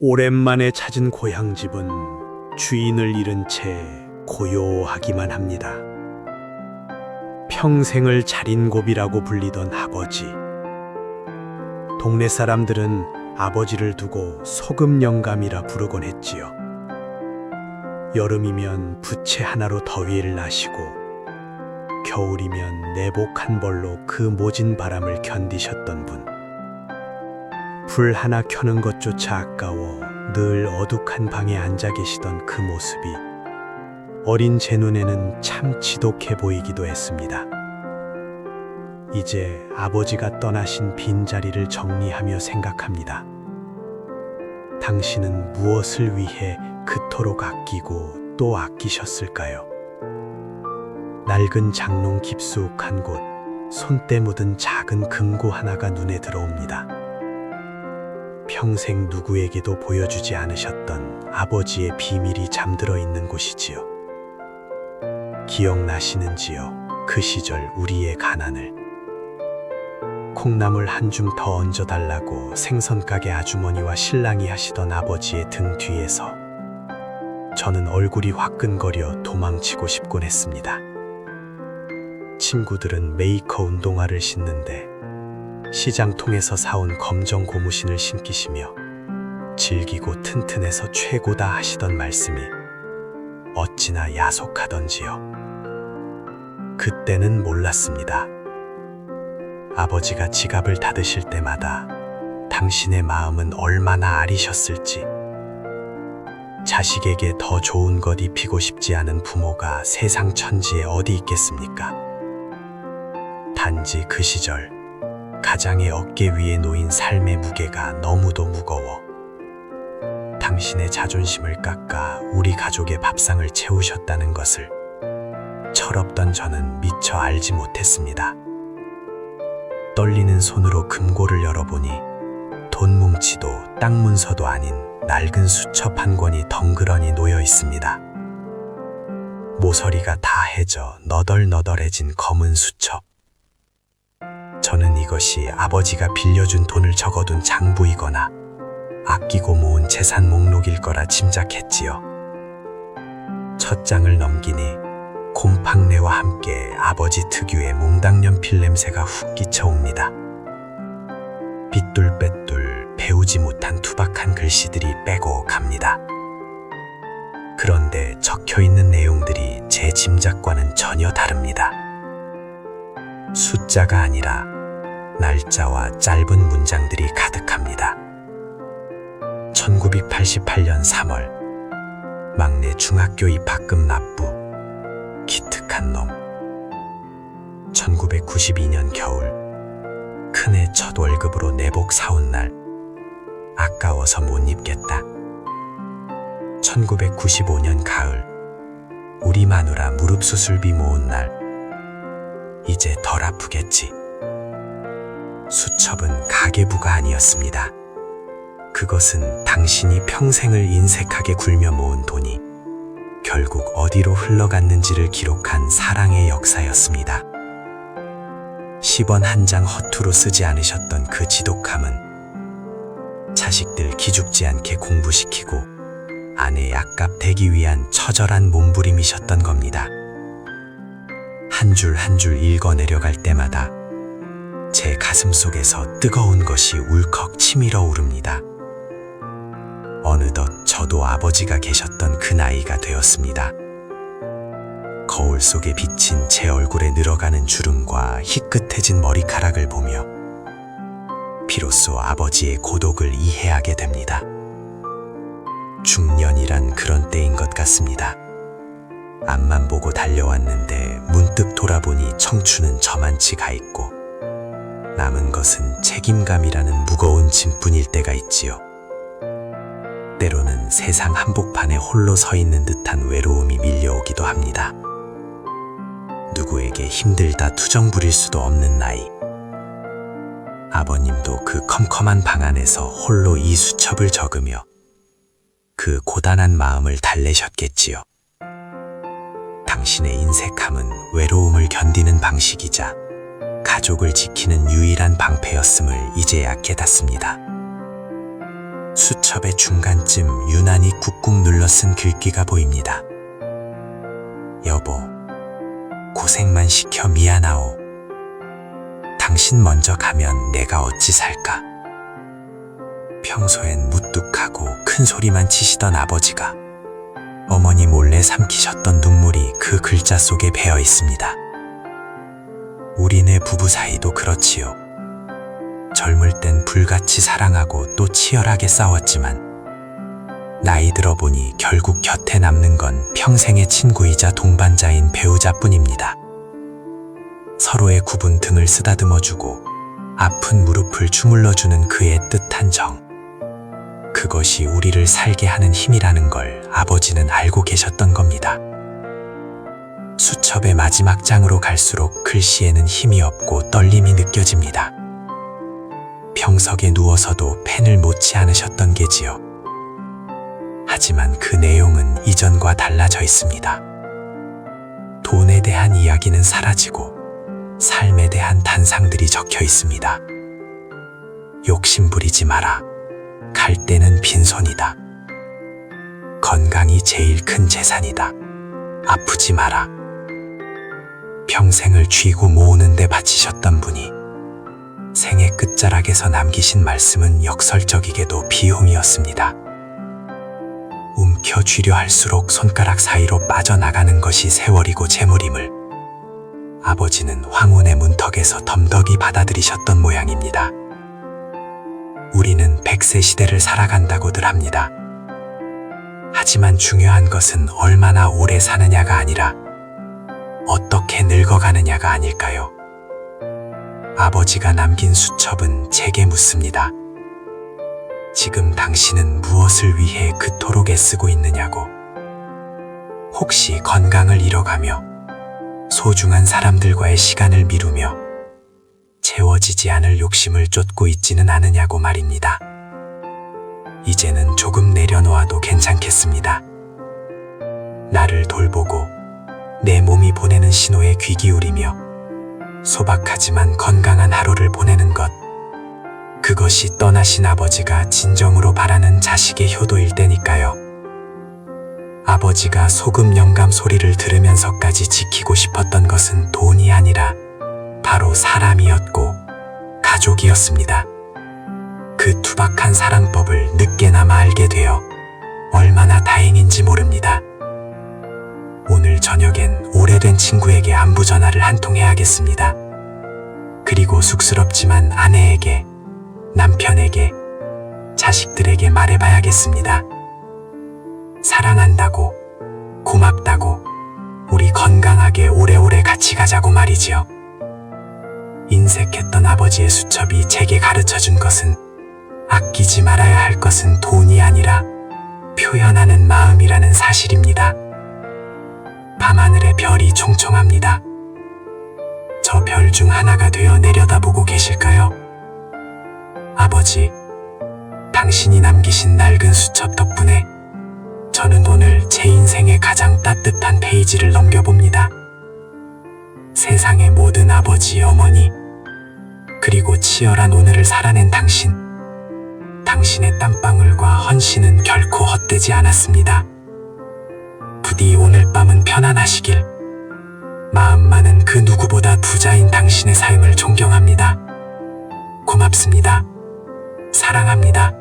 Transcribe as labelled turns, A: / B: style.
A: 오랜만에 찾은 고향집은 주인을 잃은 채 고요하기만 합니다. 평생을 자린고비라고 불리던 아버지. 동네 사람들은 아버지를 두고 소금 영감이라 부르곤 했지요. 여름이면 부채 하나로 더위를 나시고 겨울이면 내복 한 벌로 그 모진 바람을 견디셨던 분. 불 하나 켜는 것조차 아까워 늘 어둑한 방에 앉아 계시던 그 모습이 어린 제 눈에는 참 지독해 보이기도 했습니다. 이제 아버지가 떠나신 빈자리를 정리하며 생각합니다. 당신은 무엇을 위해 그토록 아끼고 또 아끼셨을까요? 낡은 장롱 깊숙한 곳, 손때 묻은 작은 금고 하나가 눈에 들어옵니다. 평생 누구에게도 보여주지 않으셨던 아버지의 비밀이 잠들어 있는 곳이지요. 기억나시는지요? 그 시절 우리의 가난을. 콩나물 한 줌 더 얹어달라고 생선가게 아주머니와 신랑이 하시던 아버지의 등 뒤에서 저는 얼굴이 화끈거려 도망치고 싶곤 했습니다. 친구들은 메이커 운동화를 신는데 시장통에서 사온 검정 고무신을 신기시며 질기고 튼튼해서 최고다 하시던 말씀이 어찌나 야속하던지요. 그때는 몰랐습니다. 아버지가 지갑을 닫으실 때마다 당신의 마음은 얼마나 아리셨을지. 자식에게 더 좋은 것 입히고 싶지 않은 부모가 세상 천지에 어디 있겠습니까? 단지 그 시절 가장의 어깨 위에 놓인 삶의 무게가 너무도 무거워 당신의 자존심을 깎아 우리 가족의 밥상을 채우셨다는 것을 철없던 저는 미처 알지 못했습니다. 떨리는 손으로 금고를 열어보니 돈 뭉치도 땅 문서도 아닌 낡은 수첩 한 권이 덩그러니 놓여 있습니다. 모서리가 다 해져 너덜너덜해진 검은 수첩. 저는 이것이 아버지가 빌려준 돈을 적어둔 장부이거나 아끼고 모은 재산 목록일 거라 짐작했지요. 첫 장을 넘기니 곰팡내와 함께 아버지 특유의 몽당연필 냄새가 훅 끼쳐옵니다. 삐뚤빼뚤 배우지 못한 투박한 글씨들이 빼곡합니다. 그런데 적혀있는 내용들이 제 짐작과는 전혀 다릅니다. 숫자가 아니라 날짜와 짧은 문장들이 가득합니다. 1988년 3월 막내 중학교 입학금 납부 기특한 놈. 1992년 겨울 큰애 첫 월급으로 내복 사온 날 아까워서 못 입겠다. 1995년 가을 우리 마누라 무릎 수술비 모은 날 이제 덜 아프겠지. 수첩은 가계부가 아니었습니다. 그것은 당신이 평생을 인색하게 굴며 모은 돈이 결국 어디로 흘러갔는지를 기록한 사랑의 역사였습니다. 10원 한 장 허투루 쓰지 않으셨던 그 지독함은 자식들 기죽지 않게 공부시키고 아내 약값 대기 위한 처절한 몸부림이셨던 겁니다. 한 줄 한 줄 읽어 내려갈 때마다 제 가슴 속에서 뜨거운 것이 울컥 치밀어 오릅니다. 어느덧 저도 아버지가 계셨던 그 나이가 되었습니다. 거울 속에 비친 제 얼굴에 늘어가는 주름과 희끗해진 머리카락을 보며 비로소 아버지의 고독을 이해하게 됩니다. 중년이란 그런 때인 것 같습니다. 앞만 보고 달려왔는데 문득 돌아보니 청춘은 저만치 가 있고 남은 것은 책임감이라는 무거운 짐뿐일 때가 있지요. 때로는 세상 한복판에 홀로 서 있는 듯한 외로움이 밀려오기도 합니다. 누구에게 힘들다 투정 부릴 수도 없는 나이. 아버님도 그 컴컴한 방 안에서 홀로 이 수첩을 적으며 그 고단한 마음을 달래셨겠지요. 당신의 인색함은 외로움을 견디는 방식이자 가족을 지키는 유일한 방패였음을 이제야 깨닫습니다. 수첩 수첩의 중간쯤 유난히 꾹꾹 눌러 쓴 글귀가 보입니다. 여보, 고생만 시켜 미안하오. 당신 먼저 가면 내가 어찌 살까. 평소엔 무뚝하고 큰 소리만 치시던 아버지가 어머니 몰래 삼키셨던 눈물이 그 글자 속에 배어 있습니다. 우리네 부부 사이도 그렇지요. 젊을 땐 불같이 사랑하고 또 치열하게 싸웠지만 나이 들어보니 결국 곁에 남는 건 평생의 친구이자 동반자인 배우자뿐입니다. 서로의 굽은 등을 쓰다듬어주고 아픈 무릎을 주물러주는 그의 뜻한 정. 그것이 우리를 살게 하는 힘이라는 걸 아버지는 알고 계셨던 겁니다. 수첩의 마지막 장으로 갈수록 글씨에는 힘이 없고 떨림이 느껴집니다. 병석에 누워서도 펜을 놓지 않으셨던 게지요. 하지만 그 내용은 이전과 달라져 있습니다. 돈에 대한 이야기는 사라지고 삶에 대한 단상들이 적혀 있습니다. 욕심 부리지 마라. 갈 때는 빈손이다. 건강이 제일 큰 재산이다. 아프지 마라. 평생을 쥐고 모으는 데 바치셨던 분이 생애 끝자락에서 남기신 말씀은 역설적이게도 비용이었습니다. 움켜쥐려 할수록 손가락 사이로 빠져나가는 것이 세월이고 재물임을 아버지는 황혼의 문턱에서 덤덕이 받아들이셨던 모양입니다. 우리는 100세 시대를 살아간다고들 합니다. 하지만 중요한 것은 얼마나 오래 사느냐가 아니라 어떻게 늙어가느냐가 아닐까요? 아버지가 남긴 수첩은 제게 묻습니다. 지금 당신은 무엇을 위해 그토록 애쓰고 있느냐고. 혹시 건강을 잃어가며 소중한 사람들과의 시간을 미루며 채워지지 않을 욕심을 쫓고 있지는 않으냐고 말입니다. 이제는 조금 내려놓아도 괜찮겠습니다. 나를 돌보고 내 몸이 보내는 신호에 귀 기울이며 소박하지만 건강한 하루를 보내는 것, 그것이 떠나신 아버지가 진정으로 바라는 자식의 효도일 때니까요. 아버지가 소금 영감 소리를 들으면서까지 지키고 싶었던 것은 돈이 아니라 바로 사람이었고 가족이었습니다. 그 투박한 사랑법을 늦게나마 알게 되어 얼마나 다행인지 모릅니다. 오늘 저녁엔 오래된 친구에게 안부 전화를 한 통 해야겠습니다. 그리고 쑥스럽지만 아내에게, 남편에게, 자식들에게 말해봐야겠습니다. 사랑한다고, 고맙다고, 우리 건강하게 오래오래 같이 가자고 말이지요. 인색했던 아버지의 수첩이 제게 가르쳐준 것은 아끼지 말아야 할 것은 돈이 아니라 표현하는 마음이라는 사실입니다. 밤하늘의 별이 총총합니다. 저 별 중 하나가 되어 내려다보고 계실까요? 아버지, 당신이 남기신 낡은 수첩 덕분에 저는 오늘 제 인생의 가장 따뜻한 페이지를 넘겨봅니다. 세상의 모든 아버지, 어머니, 그리고 치열한 오늘을 살아낸 당신, 당신의 땀방울과 헌신은 결코 헛되지 않았습니다. 부디 오늘 밤은 편안하시길. 마음만은 그 누구보다 부자인 당신의 삶을 존경합니다. 고맙습니다. 사랑합니다.